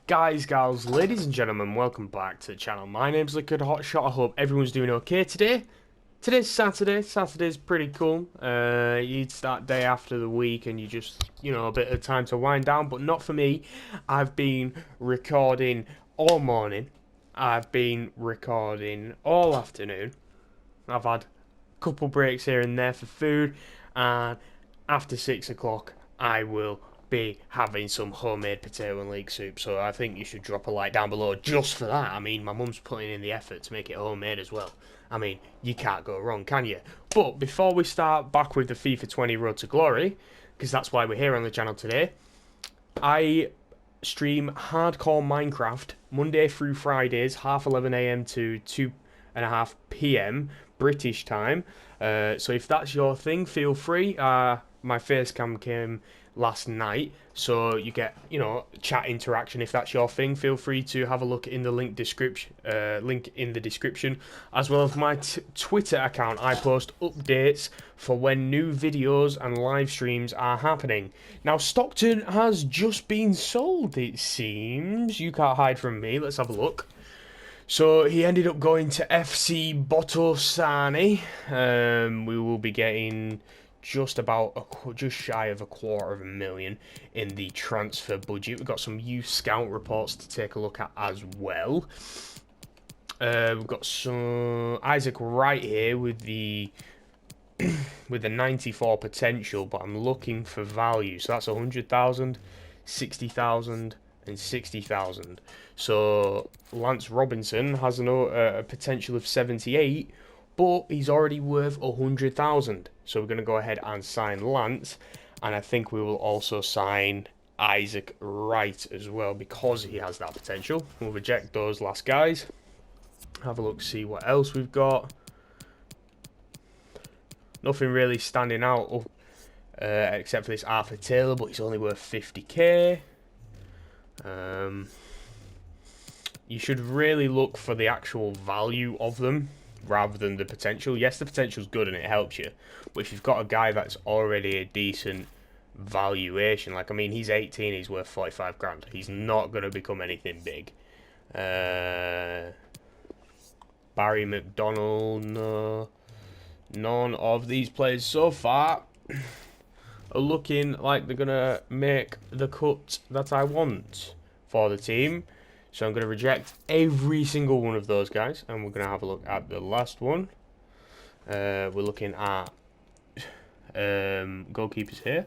Guys, gals, ladies and gentlemen, welcome back to the channel. My name's Hotshot. I hope everyone's doing okay today. Today's Saturday. Saturday's pretty cool. It's that day after the week and you just, a bit of time to wind down, but not for me. I've been recording all morning. I've been recording all afternoon. I've had a couple breaks here and there for food, and after 6 o'clock I will be having some homemade potato and leek soup, so I think you should drop a like down below just for that. I mean, my mum's putting in the effort to make it homemade as well. I mean, you can't go wrong, can you? But before we start back with the FIFA 20 Road to Glory, because that's why we're here on the channel today, I stream hardcore Minecraft Monday through Fridays, 11 AM to 2:30 PM British time. So if that's your thing, feel free. My face cam came last night, so you get chat interaction. If that's your thing, feel free to have a look in the link in the description, as well as my Twitter account. I post updates for when new videos and live streams are happening. Now, Stockton has just been sold, it seems. You can't hide from me. Let's have a look. So he ended up going to FC Botosani. We will be getting just shy of $250,000 in the transfer budget. We've got some youth scout reports to take a look at as well. We've got some Isaac Wright here with the 94 potential, but I'm looking for value. So that's 100,000, 60,000, and 60,000. So Lance Robinson has a potential of 78, but he's already worth 100,000. So we're going to go ahead and sign Lance, and I think we will also sign Isaac Wright as well because he has that potential. We'll reject those last guys. Have a look, see what else we've got. Nothing really standing out except for this Arthur Taylor, but he's only worth 50k. You should really look for the actual value of them rather than the potential. Yes, the potential's good and it helps you, but if you've got a guy that's already a decent valuation, like, I mean, he's 18, he's worth 45 grand. He's not going to become anything big. Barry McDonald, no. None of these players so far are looking like they're going to make the cut that I want for the team. So I'm going to reject every single one of those guys, and we're going to have a look at the last one. We're looking at goalkeepers here.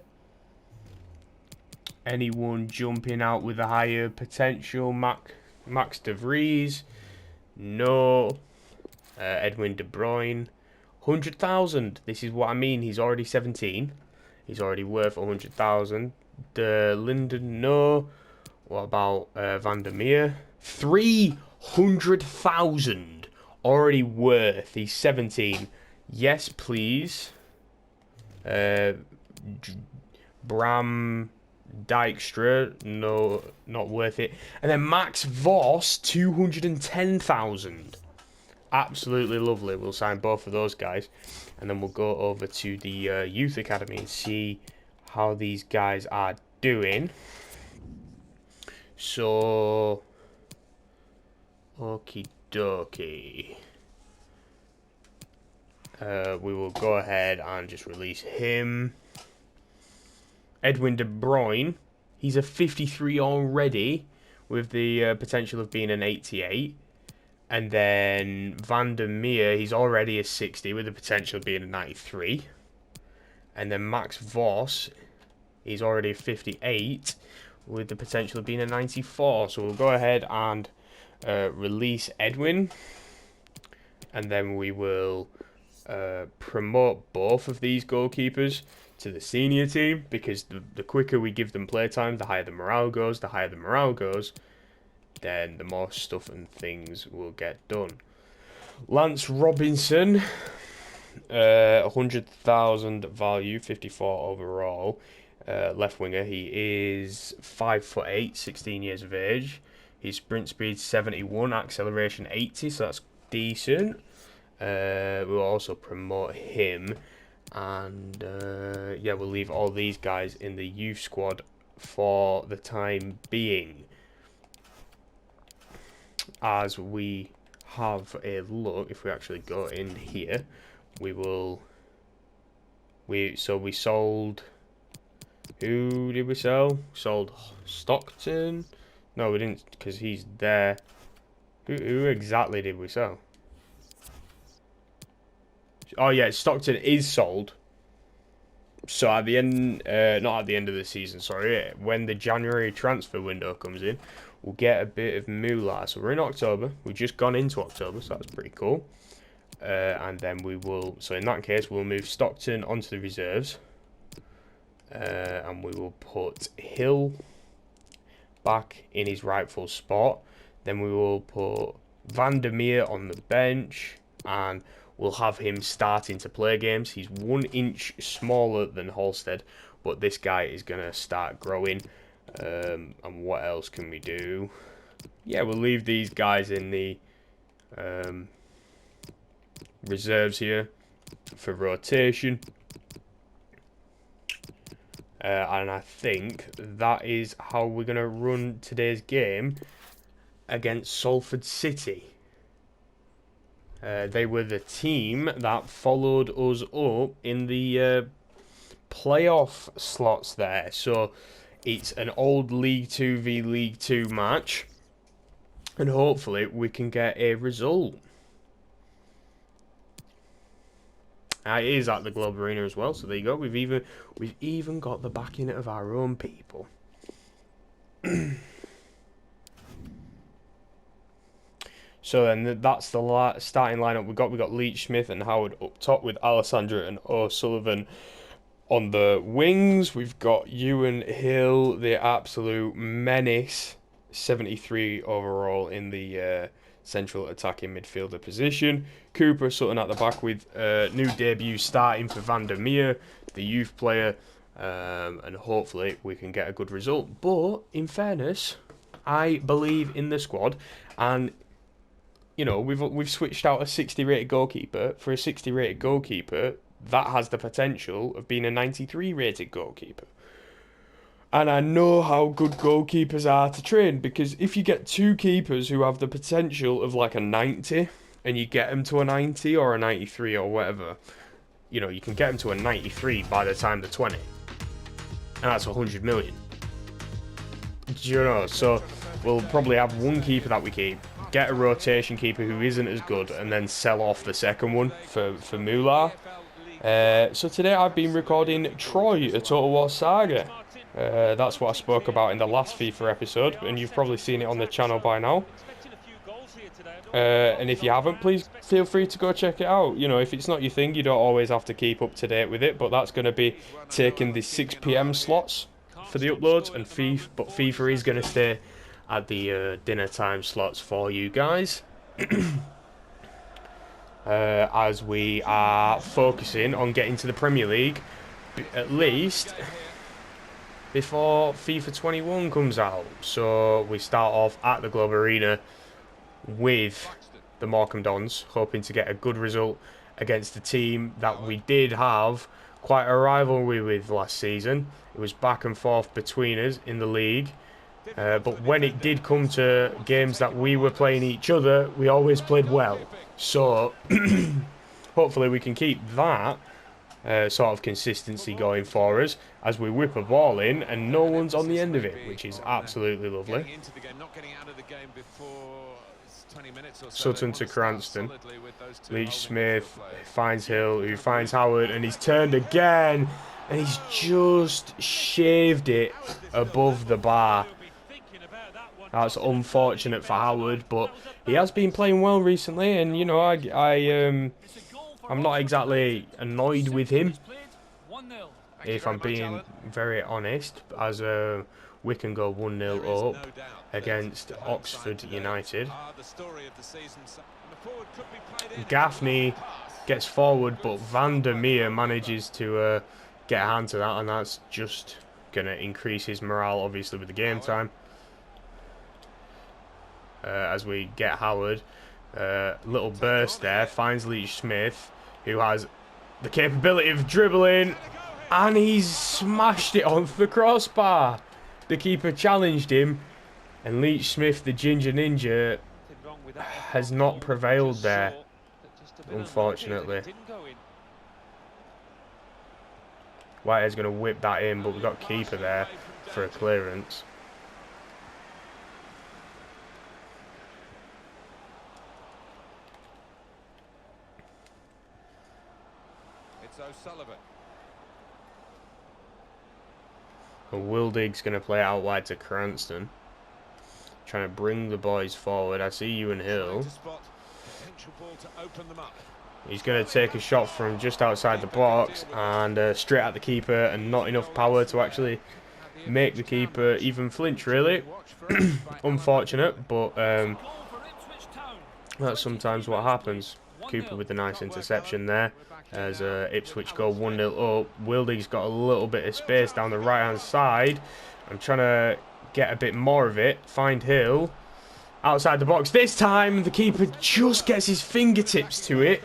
Anyone jumping out with a higher potential? Max de Vries? No. Edwin De Bruyne? 100,000. This is what I mean. He's already 17. He's already worth 100,000. De Linden? No. What about Vandermeer? 300,000 already worth. He's 17. Yes, please. Bram Dijkstra? No, not worth it. And then Max Voss, 210,000. Absolutely lovely. We'll sign both of those guys, and then we'll go over to the youth academy and see how these guys are doing. So, okie dokie. We will go ahead and just release him. Edwin De Bruyne, he's a 53 already, with the potential of being an 88. And then Vandermeer, he's already a 60 with the potential of being a 93. And then Max Voss, he's already a 58 with the potential of being a 94. So we'll go ahead and release Edwin. And then we will promote both of these goalkeepers to the senior team, because the quicker we give them playtime, the higher the morale goes. The higher the morale goes, then the more stuff and things will get done. Lance Robinson, 100,000 value, 54 overall. Left winger. He is 5'8", 16 years of age. His sprint speed 71, acceleration 80, so that's decent. We'll also promote him, and yeah, we'll leave all these guys in the youth squad for the time being. as we have a look, if we actually go in here, we will. So we sold. Who did we sell? Sold Stockton. No, we didn't, because he's there. Who exactly did we sell? Oh yeah, Stockton is sold. So at the end, not at the end of the season, sorry, when the January transfer window comes in, we'll get a bit of moolah. So we're in October. We've just gone into October, so that's pretty cool. And then we will, so in that case, we'll move Stockton onto the reserves. And we will put Hill back in his rightful spot. Then we will put Van der Meer on the bench, and we'll have him starting to play games. He's 1 inch smaller than Halstead, but this guy is going to start growing. And what else can we do? Yeah, we'll leave these guys in the reserves here for rotation. And I think that is how we're going to run today's game against Salford City. They were the team that followed us up in the playoff slots there. So it's an old League 2 v League 2 match. And hopefully we can get a result. It is at the Globe Arena as well, so there you go. We've even got the backing of our own people. So then that's the starting lineup we got Leach, Smith and Howard up top, with Alessandra and O'Sullivan on the wings. We've got Ewan Hill, the absolute menace, 73 overall in the central attacking midfielder position. Cooper Sutton at the back, with new debut starting for Van der Meer, the youth player, and hopefully we can get a good result. But in fairness, I believe in the squad, and you know, we've switched out a 60 rated goalkeeper for a 60 rated goalkeeper that has the potential of being a 93 rated goalkeeper. And I know how good goalkeepers are to train, because if you get two keepers who have the potential of like a 90, and you get them to a 90 or a 93 or whatever, you know, you can get them to a 93 by the time they're 20. And that's 100 million. Do you know? So we'll probably have one keeper that we keep, get a rotation keeper who isn't as good, and then sell off the second one for moolah. So today I've been recording Troy, a Total War Saga. That's what I spoke about in the last FIFA episode, and you've probably seen it on the channel by now. And if you haven't, please feel free to go check it out. You know, if it's not your thing, you don't always have to keep up to date with it, but that's going to be taking the 6 PM slots for the uploads, and FIFA is going to stay at the dinner time slots for you guys. As we are focusing on getting to the Premier League, at least before FIFA 21 comes out. So we start off at the Globe Arena with the Morecambe Dons, hoping to get a good result against the team that we did have quite a rivalry with last season. It was back and forth between us in the league. But when it did come to games that we were playing each other, we always played well. So hopefully we can keep that sort of consistency going for us as we whip a ball in and no one's on the end of it, which is absolutely lovely. Sutton to Cranston. Leach Smith finds Hill, who finds Howard, and he's turned again, and he's just shaved it above the bar. That's unfortunate for Howard, but he has been playing well recently, and you know, I'm not exactly annoyed with him, if I'm being very honest, as Wycombe go 1-0 up against Oxford United. Gaffney gets forward, but Van der Meer manages to get a hand to that, and that's just going to increase his morale, obviously, with the game time. As we get Howard, little burst there, finds Leach Smith, who has the capability of dribbling, and he's smashed it onto the crossbar. The keeper challenged him, and Leach Smith, the Ginger Ninja, has not prevailed there, unfortunately. Whitehead's going to whip that in, but we've got keeper there for a clearance. It's O'Sullivan. And Wildig's going to play out wide to Cranston, trying to bring the boys forward. I see you and Hill. He's going to take a shot from just outside the box and straight at the keeper, and not enough power to actually make the keeper even flinch, really. Unfortunate, but that's sometimes what happens. Cooper with a nice interception there as Ipswich go 1-0 up. Wildig's got a little bit of space down the right hand side. I'm trying to get a bit more of it. Find Hill outside the box. This time the keeper just gets his fingertips to it.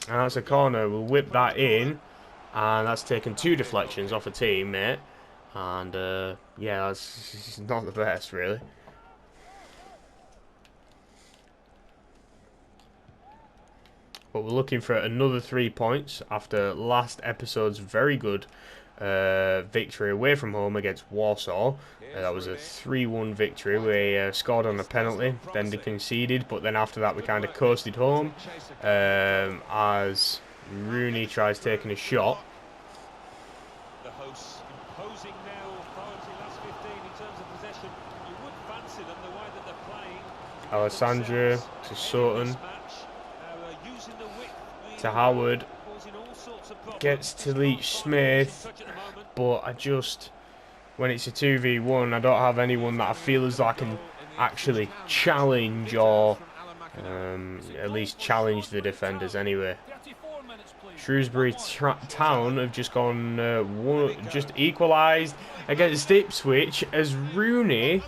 And that's a corner. We'll whip that in, and that's taken 2 deflections off a teammate. And yeah, that's not the best, really. But we're looking for another 3 points after last episode's very good victory away from home against Warsaw. That was a 3-1 victory. We scored on a penalty, then they conceded, but then after that we kind of coasted home as Rooney tries taking a shot. The hosts imposing now authority last 15 in terms of possession. You would fancy them the way that they're playing. Alessandro to Sutton to Howard, gets to Leach Smith, but I just, when it's a 2v1, I don't have anyone that I feel as though I can actually challenge, or at least challenge the defenders anyway. Shrewsbury Town have just gone just equalised against Ipswich as Rooney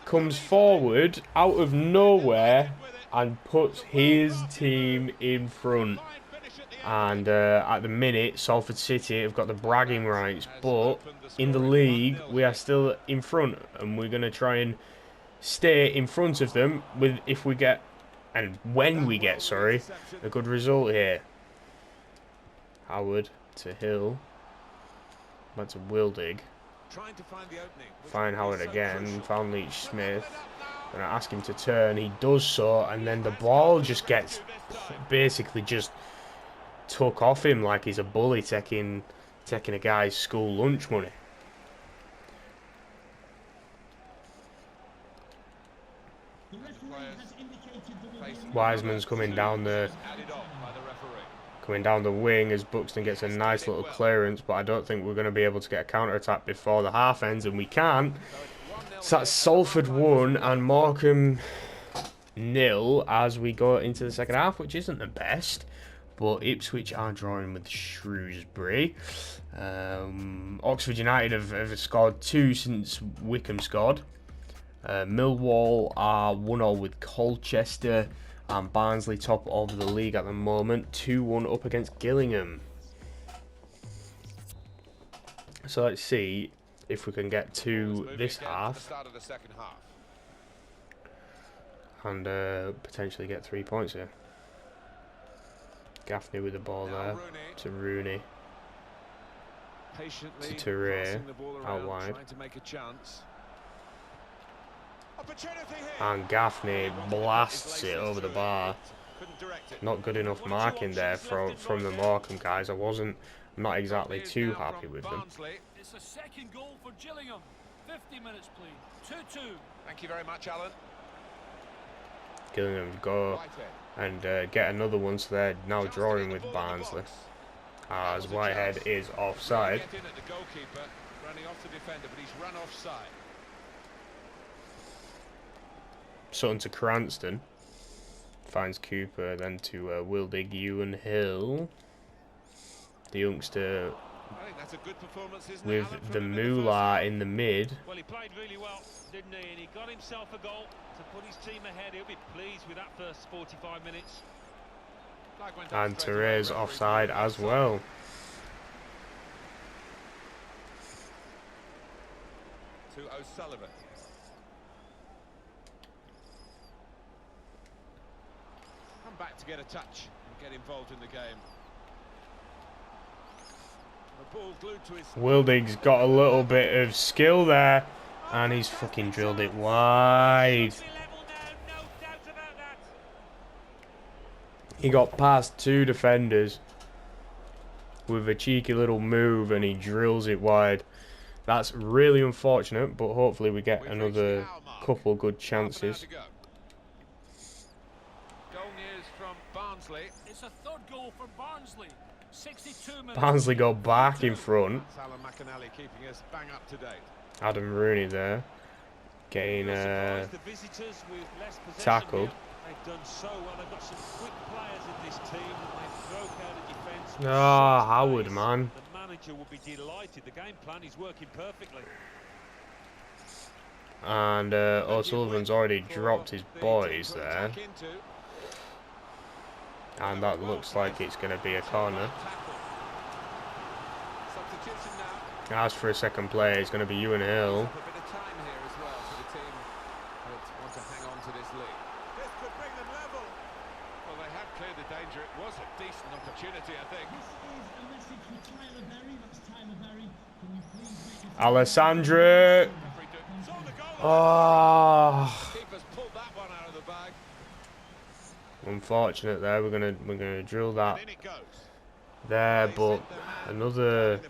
comes forward out of nowhere and puts his team in front. And at the minute, Salford City have got the bragging rights, but in the league we are still in front, and we're going to try and stay in front of them with when we get a good result here. Howard to Hill, back to Wildig. Find Howard again, found Leach Smith. And I ask him to turn, he does so, and then the ball just gets basically just took off him like he's a bully taking a guy's school lunch money. Wiseman's coming down the wing as Buxton gets a nice little clearance, but I don't think we're going to be able to get a counter-attack before the half ends, and we can't. So that's Salford 1 and Morecambe 0 as we go into the second half, which isn't the best, but Ipswich are drawing with Shrewsbury. Oxford United have scored 2 since Wickham scored. Millwall are 1-0 with Colchester, and Barnsley top of the league at the moment, 2-1 up against Gillingham. So let's see if we can get to this half and potentially get 3 points here. Gaffney with the ball there to Rooney, to Touré out wide, and Gaffney blasts it over the bar. Not good enough marking there from the Morecambe guys. I'm not exactly too happy with them. It's a second goal for Gillingham. 50 minutes, please. 2-2. Thank you very much, Alan. Gillingham go and get another one, so they're now drawing with Barnsley as Whitehead is offside. Sutton to Cranston, finds Cooper, then to Wildig, Ewan, Hill. The youngster with the moolah in the mid. Well, he played really well, didn't he? And he got himself a goal to put his team ahead. He'll be pleased with that first 45 minutes. And Therese offside as well. To O'Sullivan. come back to get a touch and get involved in the game. The ball glued to his... Wildig's got a little bit of skill there, and he's fucking drilled it wide. He got past 2 defenders with a cheeky little move, and he drills it wide. That's really unfortunate, but hopefully we get another couple good chances. Goal news from Barnsley. It's a third goal for Barnsley. 62 minutes. Barnsley go back in front. Alan McAnally keeping us bang up to date. Adam Rooney there, getting tackled. They've done so well. They've got some quick players in this team, and they broke out of defence. Ah, Howard, man. The manager will be delighted. The game plan is working perfectly. And O'Sullivan's already dropped his boys there. And that looks like it's going to be a corner. As for a second play, it's going to be Ewan Hill. Alessandro. Oh. Unfortunate there. We're gonna drill that there, but another.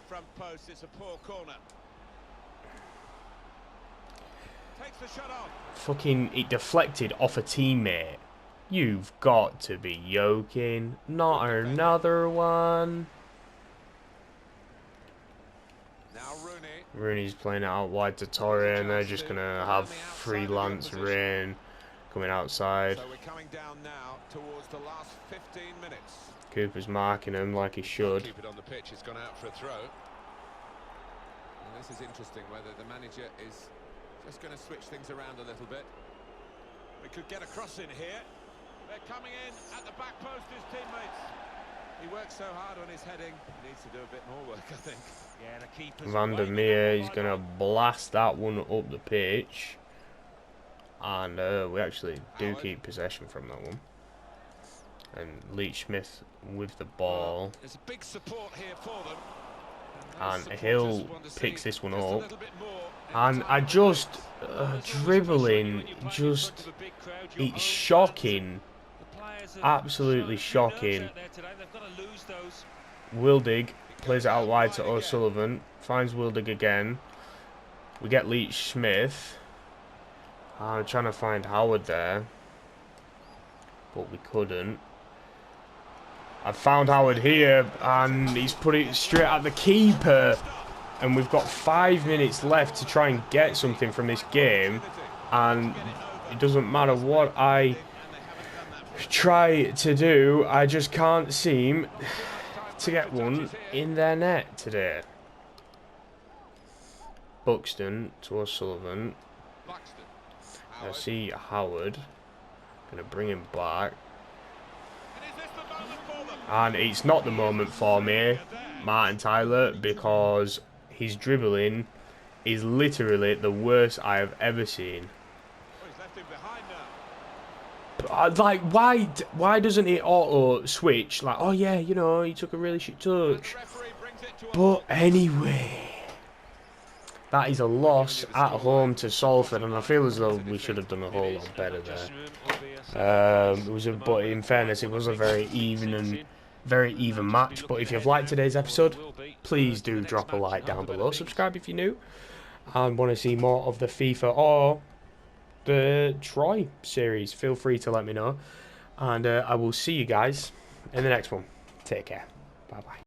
Fucking, it deflected off a teammate. You've got to be joking. Not another one. Rooney's playing it out wide to Torre, and they're just going to have freelance rain coming outside. So we're coming down now towards the last 15 minutes. Cooper's marking him like he should. Keep it on the pitch. It's gone out for a throw. And this is interesting, whether the manager is just going to switch things around a little bit. We could get a cross in here. They're coming in at the back post, his teammates. He works so hard on his heading. He needs to do a bit more work, I think. Yeah, the keeper's Van der Meer, he's going to blast that one up the pitch. And we actually do keep possession from that one. And Leach Smith with the ball. There's a big support here for them. And Hill picks this one up. And I just, dribbling, just, it's shocking. Absolutely shocking. Wildig plays it out wide to O'Sullivan. Finds Wildig again. We get Leach Smith. I'm trying to find Howard there, but we couldn't. I found Howard here, and he's put it straight at the keeper. And we've got 5 minutes left to try and get something from this game. And it doesn't matter what I try to do, I just can't seem to get one in their net today. Buxton to O'Sullivan. I see Howard. Gonna bring him back. And it's not the moment for me, Martin Tyler, because his dribbling is literally the worst I have ever seen. But, like, why doesn't it auto switch? Like, oh yeah, you know, he took a really shit touch. But anyway, that is a loss at home to Salford, and I feel as though we should have done a whole lot better there. But in fairness, it was a very even match. But if you've liked today's episode, please do drop a like down below. Subscribe if you're new and want to see more of the FIFA or the Troy series. Feel free to let me know, and I will see you guys in the next one. Take care. Bye bye.